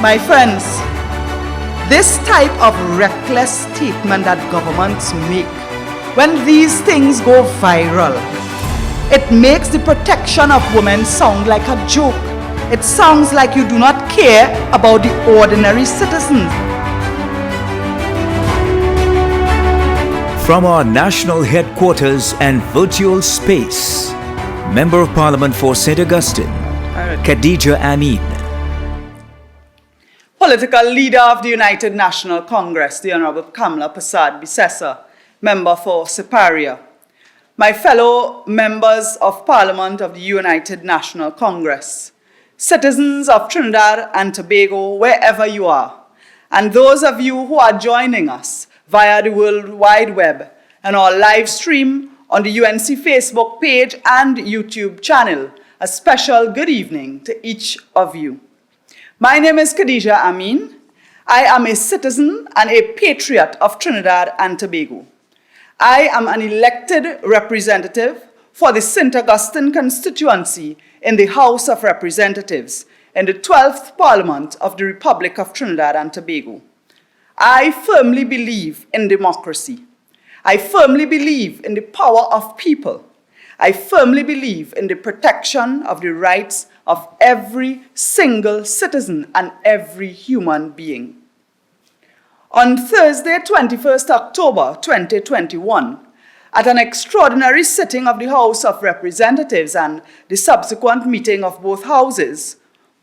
My friends, this type of reckless statement that governments make, when these things go viral, it makes the protection of women sound like a joke. It sounds like you do not care about the ordinary citizens. From our national headquarters and virtual space, Member of Parliament for St. Augustine, Khadijah Ameen. Political leader of the United National Congress, the Honorable Kamala Persad-Bissessar, member for Siparia. My fellow members of Parliament of the United National Congress, citizens of Trinidad and Tobago, wherever you are, and those of you who are joining us via the World Wide Web and our live stream on the UNC Facebook page and YouTube channel, a special good evening to each of you. My name is Khadijah Ameen. I am a citizen and a patriot of Trinidad and Tobago. I am an elected representative for the St. Augustine constituency in the House of Representatives in the 12th Parliament of the Republic of Trinidad and Tobago. I firmly believe in democracy. I firmly believe in the power of people. I firmly believe in the protection of the rights of every single citizen and every human being. On Thursday, 21st October 2021, at an extraordinary sitting of the House of Representatives and the subsequent meeting of both houses,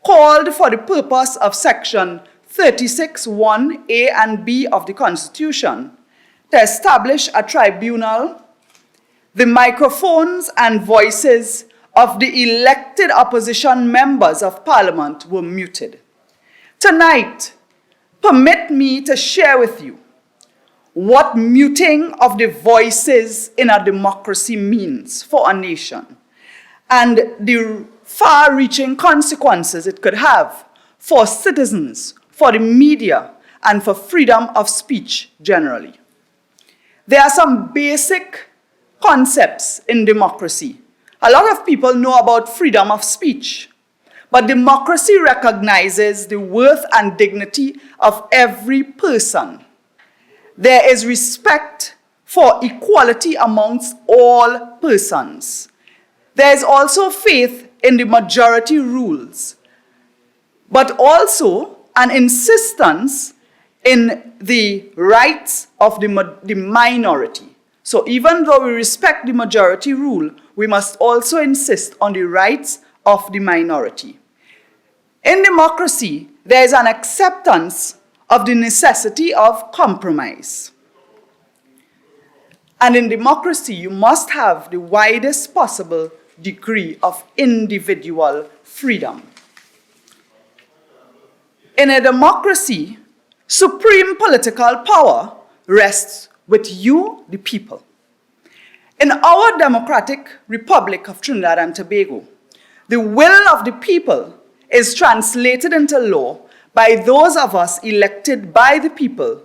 called for the purpose of Section 36(1)(a) and (b) of the Constitution, to establish a tribunal, the microphones and voices of the elected opposition members of Parliament were muted. Tonight, permit me to share with you what muting of the voices in a democracy means for a nation and the far-reaching consequences it could have for citizens, for the media, and for freedom of speech generally. There are some basic concepts in democracy. A lot of people know about freedom of speech, but democracy recognizes the worth and dignity of every person. There is respect for equality amongst all persons. There is also faith in the majority rules, but also an insistence in the rights of the minority. So even though we respect the majority rule, we must also insist on the rights of the minority. In democracy, there is an acceptance of the necessity of compromise. And in democracy, you must have the widest possible degree of individual freedom. In a democracy, supreme political power rests with you, the people. In our democratic Republic of Trinidad and Tobago, the will of the people is translated into law by those of us elected by the people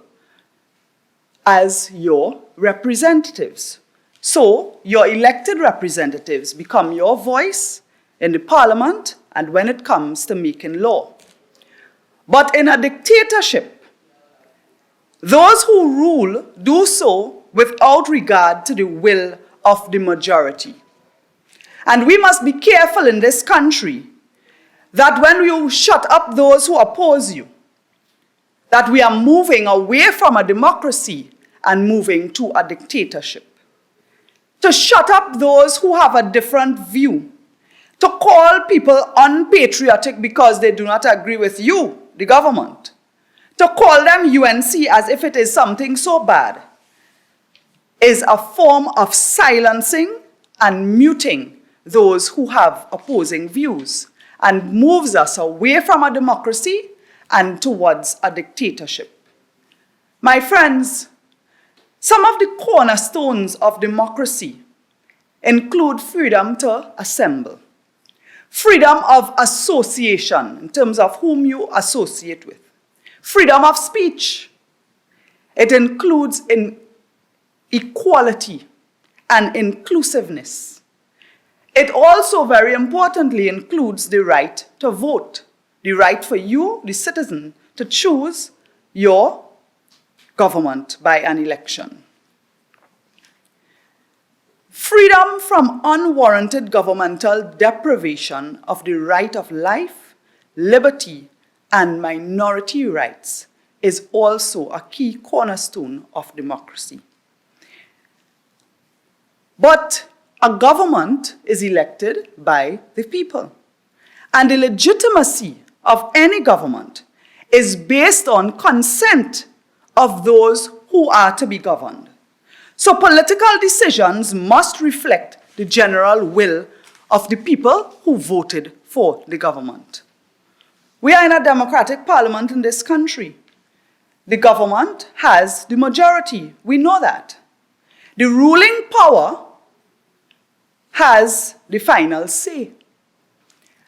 as your representatives. So, your elected representatives become your voice in the Parliament and when it comes to making law. But in a dictatorship, those who rule do so without regard to the will of the majority. And we must be careful in this country that when you shut up those who oppose you, that we are moving away from a democracy and moving to a dictatorship. To shut up those who have a different view, to call people unpatriotic because they do not agree with you, the government, to call them UNC as if it is something so bad, is a form of silencing and muting those who have opposing views and moves us away from a democracy and towards a dictatorship. My friends, some of the cornerstones of democracy include freedom to assemble, freedom of association in terms of whom you associate with, freedom of speech. It includes equality and inclusiveness. It also, very importantly, includes the right to vote. the right for you, the citizen, to choose your government by an election. Freedom from unwarranted governmental deprivation of the right of life, liberty, and minority rights is also a key cornerstone of democracy. But a government is elected by the people, and the legitimacy of any government is based on consent of those who are to be governed. So political decisions must reflect the general will of the people who voted for the government. We are in a democratic parliament in this country. The government has the majority. We know that. The ruling power has the final say.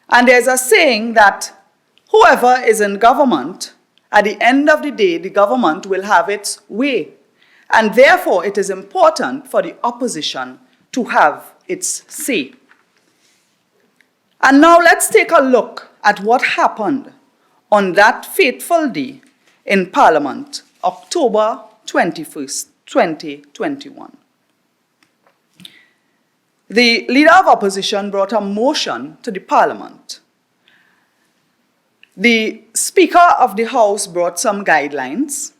And there's a saying that whoever is in government, at the end of the day, the government will have its way. And therefore, it is important for the opposition to have its say. And now let's take a look at what happened on that fateful day in Parliament, October 21st, 2021. The Leader of Opposition brought a motion to the Parliament. The Speaker of the House brought some guidelines.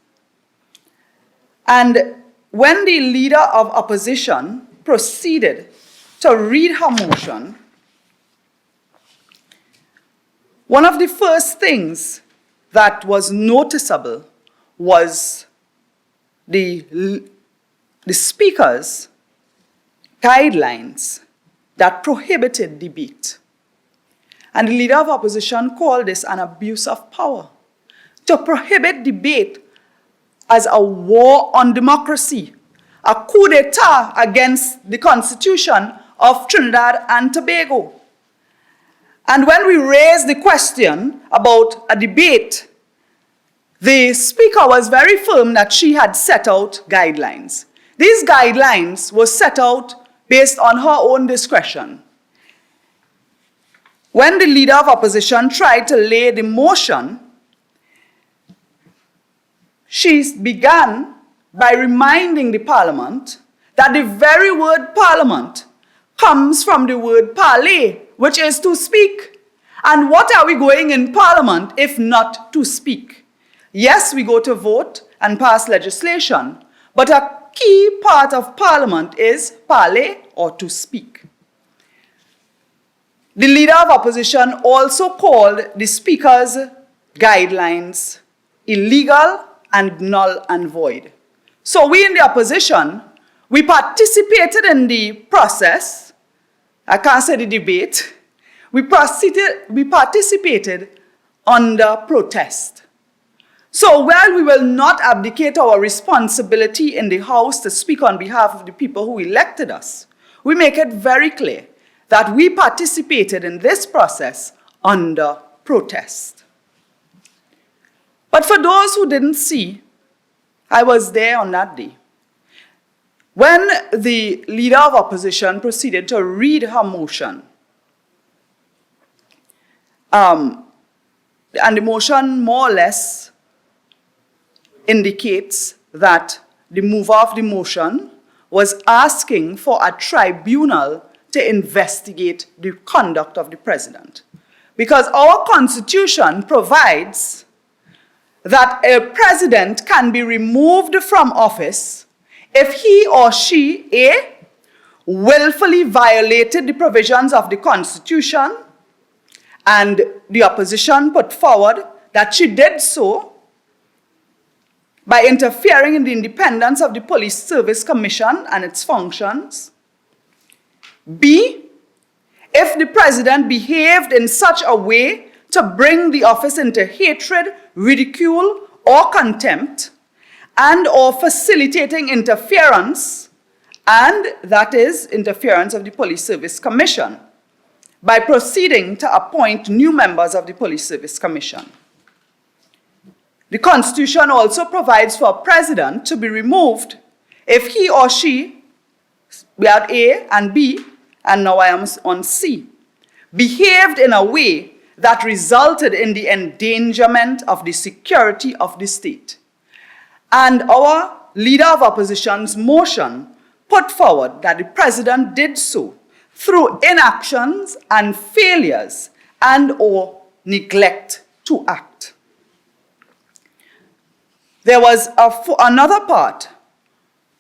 And when the Leader of Opposition proceeded to read her motion, one of the first things that was noticeable was the Speaker's guidelines that prohibited debate. And the Leader of Opposition called this an abuse of power, to prohibit debate as a war on democracy, a coup d'etat against the Constitution of Trinidad and Tobago. And when we raised the question about a debate, the Speaker was very firm that she had set out guidelines. These guidelines were set out based on her own discretion. When the Leader of Opposition tried to lay the motion, she began by reminding the Parliament that the very word Parliament comes from the word parler, which is to speak. And what are we going in Parliament if not to speak? Yes, we go to vote and pass legislation, but a key part of Parliament is parler, or to speak. The Leader of Opposition also called the Speaker's guidelines illegal and null and void. So we in the opposition, we participated in the process. I can't say the debate. We participated under protest. So while we will not abdicate our responsibility in the House to speak on behalf of the people who elected us, we make it very clear that we participated in this process under protest. But for those who didn't see, I was there on that day. When the Leader of Opposition proceeded to read her motion, and the motion more or less indicates that the mover of the motion was asking for a tribunal to investigate the conduct of the president. Because our Constitution provides that a president can be removed from office if he or she, A, willfully violated the provisions of the Constitution, and the opposition put forward that she did so by interfering in the independence of the Police Service Commission and its functions. B, if the president behaved in such a way to bring the office into hatred, ridicule, or contempt, and or facilitating interference, and that is interference of the Police Service Commission, by proceeding to appoint new members of the Police Service Commission. The Constitution also provides for a president to be removed if he or she, we had A and B, and now I am on C, behaved in a way that resulted in the endangerment of the security of the state. And our leader of opposition's motion put forward that the president did so through inactions and failures and/or neglect to act. There was another part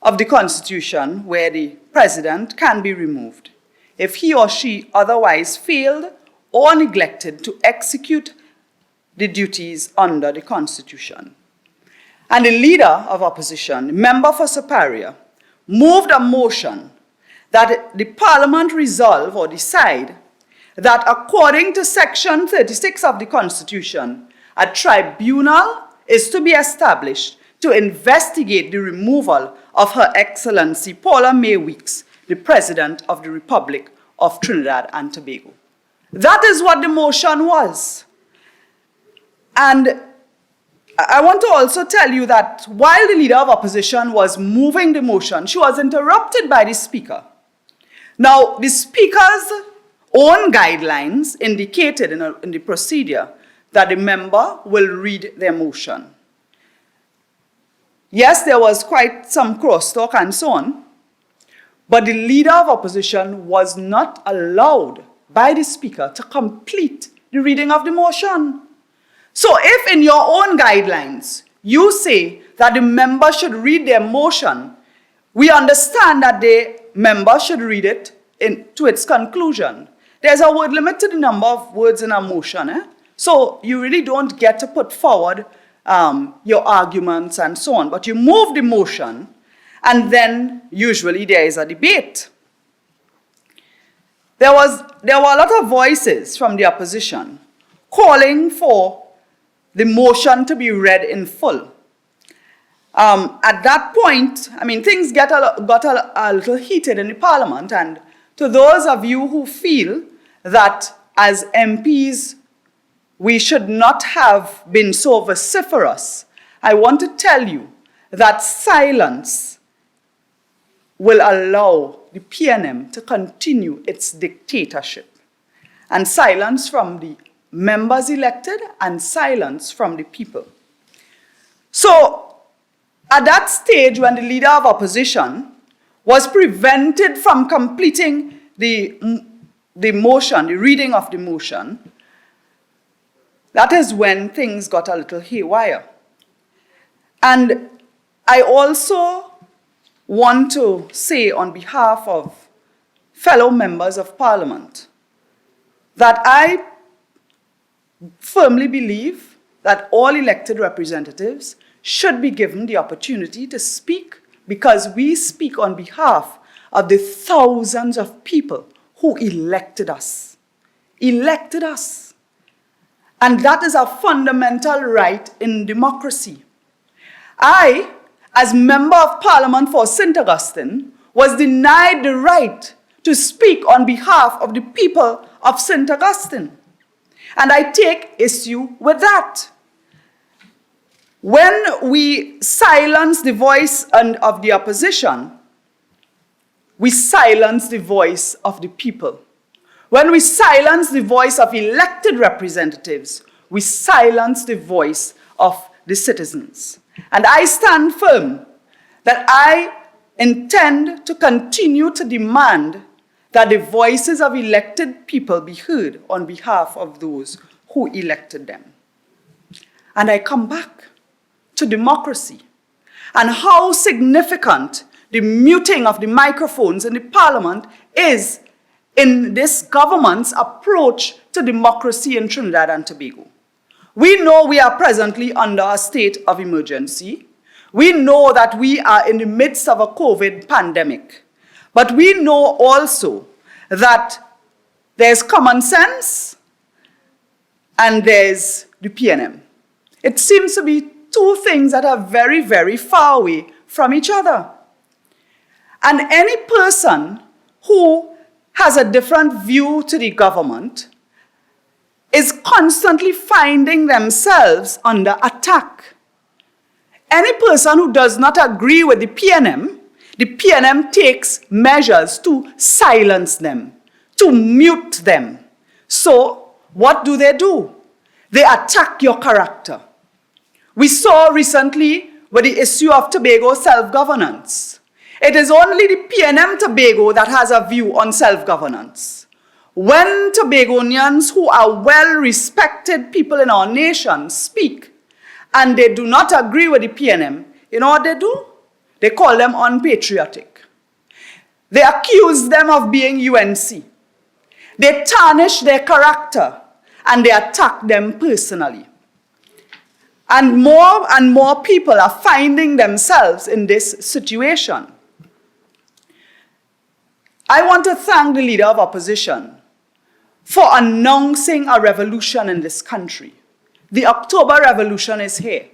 of the Constitution where the president can be removed if he or she otherwise failed or neglected to execute the duties under the Constitution. And the leader of opposition, member for Superior, moved a motion that the Parliament resolve or decide that according to Section 36 of the Constitution, a tribunal is to be established to investigate the removal of Her Excellency Paula May Weeks, the President of the Republic of Trinidad and Tobago. That is what the motion was. And I want to also tell you that while the leader of opposition was moving the motion, she was interrupted by the speaker. Now, the speaker's own guidelines indicated in the procedure that the member will read their motion. Yes, there was quite some crosstalk and so on, but the leader of opposition was not allowed by the speaker to complete the reading of the motion. So if in your own guidelines you say that the member should read their motion, we understand that the member should read it to its conclusion. There's a word limit to the number of words in a motion. So you really don't get to put forward your arguments and so on, but you move the motion and then usually there is a debate. There were a lot of voices from the opposition calling for the motion to be read in full. At that point, I mean, things got a little heated in the Parliament, and to those of you who feel that as MPs we should not have been so vociferous, I want to tell you that silence will allow the PNM to continue its dictatorship. And silence from the members elected and silence from the people. So, at that stage when the leader of opposition was prevented from completing the motion, the reading of the motion, that is when things got a little haywire. And I also want to say on behalf of fellow members of Parliament that I firmly believe that all elected representatives should be given the opportunity to speak, because we speak on behalf of the thousands of people who elected us. Elected us. And that is a fundamental right in democracy. I, as Member of Parliament for St. Augustine, was denied the right to speak on behalf of the people of St. Augustine. And I take issue with that. When we silence the voice of the opposition, we silence the voice of the people. When we silence the voice of elected representatives, we silence the voice of the citizens. And I stand firm that I intend to continue to demand that the voices of elected people be heard on behalf of those who elected them. And I come back to democracy and how significant the muting of the microphones in the Parliament is in this government's approach to democracy in Trinidad and Tobago. We know we are presently under a state of emergency. We know that we are in the midst of a COVID pandemic. But we know also that there's common sense and there's the PNM. It seems to be two things that are very, very far away from each other. And any person who has a different view to the government is constantly finding themselves under attack. Any person who does not agree with the PNM takes measures to silence them, to mute them. So, what do? They attack your character. We saw recently with the issue of Tobago self-governance. It is only the PNM Tobago that has a view on self-governance. When Tobagonians who are well-respected people in our nation speak and they do not agree with the PNM, you know what they do? They call them unpatriotic. They accuse them of being UNC. They tarnish their character and they attack them personally. And more people are finding themselves in this situation. I want to thank the Leader of Opposition for announcing a revolution in this country. The October Revolution is here.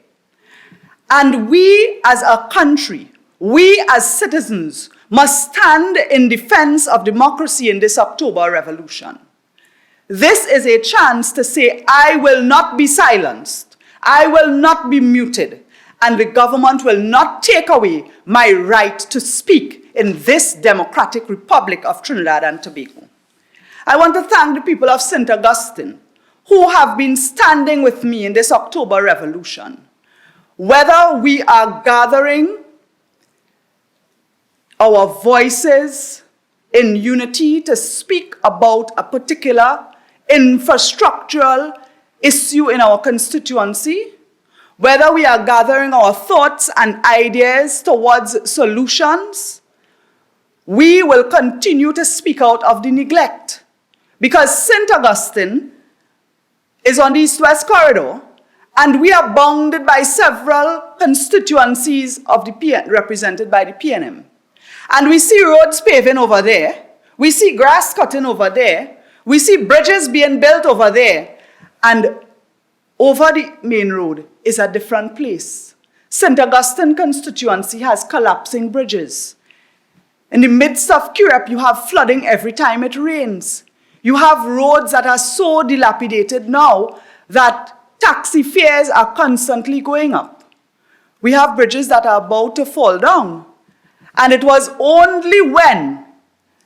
And we as a country, we as citizens, must stand in defense of democracy in this October Revolution. This is a chance to say, I will not be silenced. I will not be muted. And the government will not take away my right to speak in this democratic republic of Trinidad and Tobago. I want to thank the people of St. Augustine who have been standing with me in this October Revolution. Whether we are gathering our voices in unity to speak about a particular infrastructural issue in our constituency, whether we are gathering our thoughts and ideas towards solutions, we will continue to speak out of the neglect. Because St. Augustine is on the East-West corridor, and we are bounded by several constituencies of the represented by the PNM. And we see roads paving over there, we see grass cutting over there, we see bridges being built over there, and over the main road is a different place. St. Augustine constituency has collapsing bridges. In the midst of Curep, you have flooding every time it rains. You have roads that are so dilapidated now that taxi fares are constantly going up. We have bridges that are about to fall down. And it was only when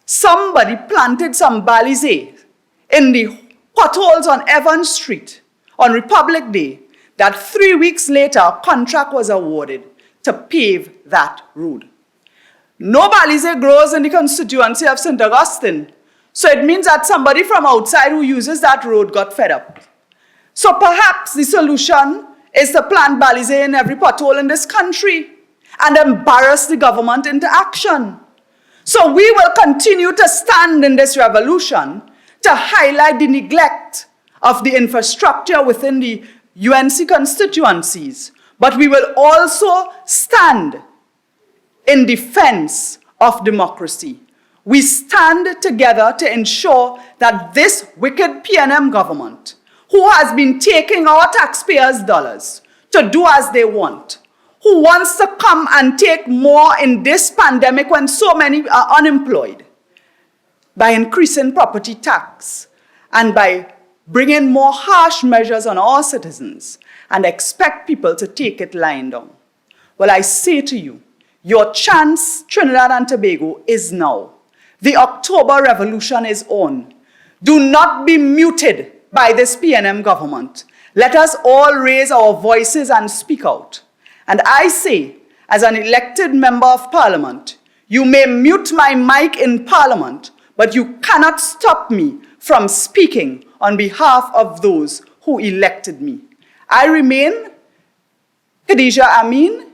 somebody planted some balises in the potholes on Evans Street on Republic Day that 3 weeks later a contract was awarded to pave that road. No balise grows in the constituency of St. Augustine, so it means that somebody from outside who uses that road got fed up. So perhaps the solution is to plant balise in every pothole in this country and embarrass the government into action. So we will continue to stand in this revolution to highlight the neglect of the infrastructure within the UNC constituencies, but we will also stand in defense of democracy. We stand together to ensure that this wicked PNM government, who has been taking our taxpayers' dollars to do as they want, who wants to come and take more in this pandemic when so many are unemployed, by increasing property tax and by bringing more harsh measures on our citizens and expect people to take it lying down. Well, I say to you, your chance, Trinidad and Tobago, is now. The October Revolution is on. Do not be muted by this PNM government. Let us all raise our voices and speak out. And I say, as an elected member of Parliament, you may mute my mic in Parliament, but you cannot stop me from speaking on behalf of those who elected me. I remain Khadijah Ameen,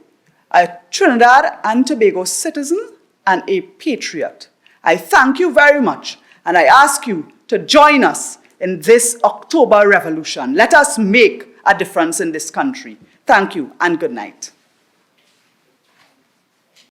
a Trinidad and Tobago citizen and a patriot. I thank you very much, and I ask you to join us in this October Revolution. Let us make a difference in this country. Thank you, and good night.